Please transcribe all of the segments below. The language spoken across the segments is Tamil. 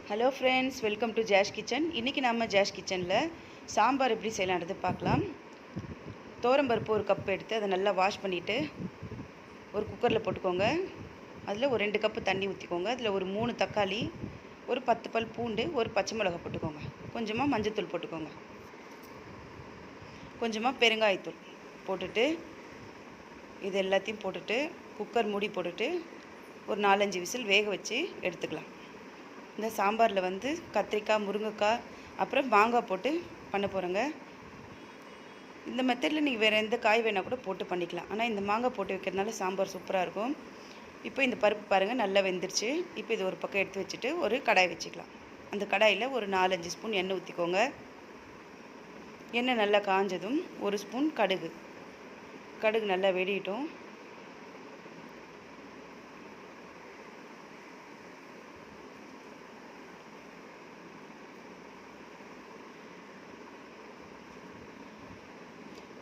Hello friends, welcome to Josh kitchen. இன்றைக்கி நம்ம ஜாஷ் கிச்சனில் சாம்பார் எப்படி செய்யலான்றது பார்க்கலாம். பருப்பு ஒரு கப் எடுத்து அதை நல்லா வாஷ் பண்ணிவிட்டு ஒரு குக்கரில் போட்டுக்கோங்க. அதில் ஒரு 2 கப்பு தண்ணி ஊற்றிக்கோங்க. அதில் ஒரு 3 தக்காளி, ஒரு 10 பல் பூண்டு, ஒரு பச்சை மிளகாய் போட்டுக்கோங்க. கொஞ்சமாக மஞ்சத்தூள் போட்டுக்கோங்க. கொஞ்சமாக பெருங்காயத்தூள் போட்டுட்டு இது எல்லாத்தையும் போட்டுட்டு குக்கர் மூடி போட்டுட்டு ஒரு 4-5 விசில் வேக வச்சு எடுத்துக்கலாம். இந்த சாம்பாரில் கத்திரிக்காய், முருங்கைக்காய், அப்புறம் மாங்காய் போட்டு பண்ண போகிறோங்க. இந்த மெத்தடில் நீங்கள் வேறு எந்த காய் வேணால் கூட போட்டு பண்ணிக்கலாம். ஆனால் இந்த மாங்காய் போட்டு வைக்கிறதுனால சாம்பார் சூப்பராக இருக்கும். இப்போ இந்த பருப்பு பாருங்கள் நல்லா வெந்துருச்சு. இப்போ இது ஒரு பக்கம் எடுத்து வச்சுட்டு ஒரு கடாய் வச்சுக்கலாம். அந்த கடாயில் ஒரு 4-5 ஸ்பூன் எண்ணெய் ஊற்றிக்கோங்க. எண்ணெய் நல்லா காஞ்சதும் ஒரு ஸ்பூன் கடுகு நல்லா வெடிட்டோம்.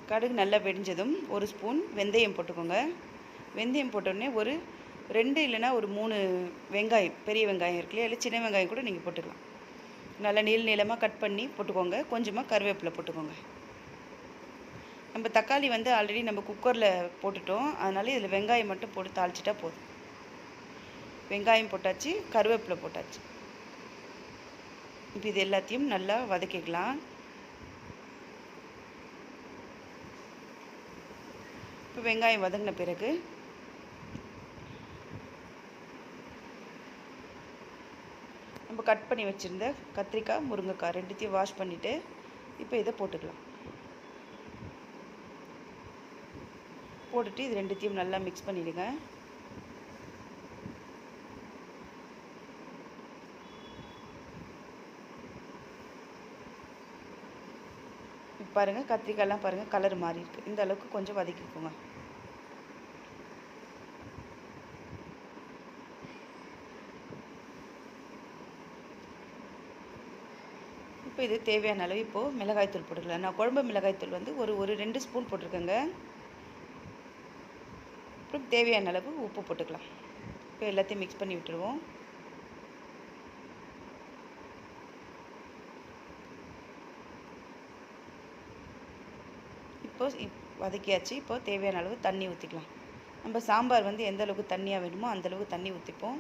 கடுகு நல்லா வெடிஞ்சதும் ஒரு ஸ்பூன் வெந்தயம் போட்டுக்கோங்க. வெந்தயம் போட்டோடனே ஒரு 2 இல்லைனா ஒரு 3 வெங்காயம், பெரிய வெங்காயம் இருக்கு இல்லையா, இல்லை சின்ன வெங்காயம் கூட நீங்கள் போட்டுக்கலாம். நல்லா நீளமாக கட் பண்ணி போட்டுக்கோங்க. கொஞ்சமாக கருவேப்பிலை போட்டுக்கோங்க. நம்ம தக்காளி ஆல்ரெடி நம்ம குக்கரில் போட்டுட்டோம். அதனால் இதில் வெங்காயம் மட்டும் போட்டு தாளிச்சிட்டா போதும். வெங்காயம் போட்டாச்சு, கருவேப்பிலை போட்டாச்சு. இப்போ இது எல்லாத்தையும் நல்லா வதக்கிக்கலாம். இப்போ வெங்காயம் வதங்கின பிறகு நம்ம கட் பண்ணி வச்சுருந்த கத்திரிக்காய், முருங்கைக்காய் ரெண்டுத்தையும் வாஷ் பண்ணிவிட்டு இப்போ இதை போட்டுக்கலாம். போட்டுட்டு இது ரெண்டுத்தையும் நல்லா மிக்ஸ் பண்ணிவிடுங்க. பாருங்கள், கத்திரிக்காயெல்லாம் பாருங்கள் கலர் மாறி இருக்குது. இந்த அளவுக்கு கொஞ்சம் வதக்கிக்கோங்க. இப்போ இது தேவையான அளவு இப்போது மிளகாய்த்தூள் போட்டுக்கலாம். நான் குழம்பு மிளகாய்த்தூள் ஒரு 2 ஸ்பூன் போட்டிருக்கேங்க. அப்புறம் தேவையான அளவு உப்பு போட்டுக்கலாம். இப்போ எல்லாத்தையும் மிக்ஸ் பண்ணி விட்டுருவோம். இப்போ வதக்கியாச்சு. இப்போ தேவையான அளவு தண்ணி ஊற்றிக்கலாம். நம்ம சாம்பார் எந்த அளவுக்கு தண்ணியாக வேணுமோ அந்தளவுக்கு தண்ணி ஊற்றிப்போம்.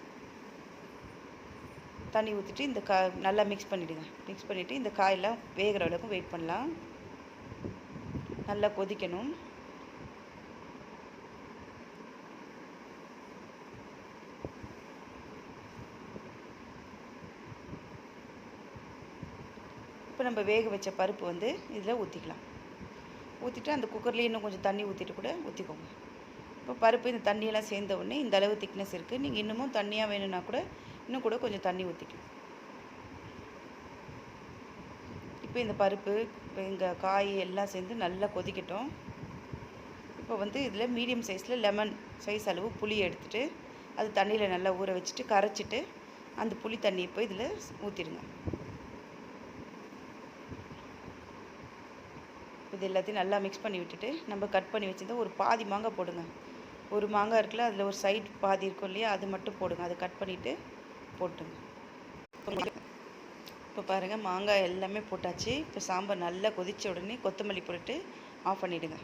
தண்ணி ஊற்றிட்டு இந்த நல்லா மிக்ஸ் பண்ணிவிடுங்க. மிக்ஸ் பண்ணிவிட்டு இந்த காயெல்லாம் வேகிற அளவுக்கு வெயிட் பண்ணலாம். நல்லா கொதிக்கணும். இப்போ நம்ம வேக வச்ச பருப்பு இதில் ஊற்றிக்கலாம். ஊற்றிட்டு அந்த குக்கர்லேயே இன்னும் கொஞ்சம் தண்ணி ஊற்றிட்டு கூட ஊற்றிக்கோங்க. இப்போ பருப்பு இந்த தண்ணியெல்லாம் சேர்ந்த உடனே இந்த அளவு திக்னஸ் இருக்குது. நீங்கள் இன்னமும் தண்ணியாக வேணும்னா கூட இன்னும் கூட கொஞ்சம் தண்ணி ஊற்றிக்கலாம். இப்போ இந்த பருப்பு, எங்கள் காய் எல்லாம் சேர்ந்து நல்லா கொதிக்கட்டும். இப்போ இதில் மீடியம் சைஸில் லெமன் சைஸ் அளவு புளி எடுத்துகிட்டு அது தண்ணியில் நல்லா ஊற வச்சுட்டு கரைச்சிட்டு அந்த புளி தண்ணி இப்போ இதில் ஊற்றிடுங்க. இது எல்லாத்தையும் நல்லா மிக்ஸ் பண்ணி விட்டுட்டு நம்ம கட் பண்ணி வச்சுருந்தா ஒரு பாதி மாங்காய் போடுங்க. ஒரு மாங்காய் இருக்குல்ல, அதில் ஒரு சைட் பாதி இருக்கும் இல்லையா, அது மட்டும் போடுங்க. அதை கட் பண்ணிவிட்டு போட்டுங்க. இப்போ பாருங்கள், மாங்காய் எல்லாமே போட்டாச்சு. இப்போ சாம்பார் நல்லா கொதித்த உடனே கொத்தமல்லி போட்டுட்டு ஆஃப் பண்ணிவிடுங்க.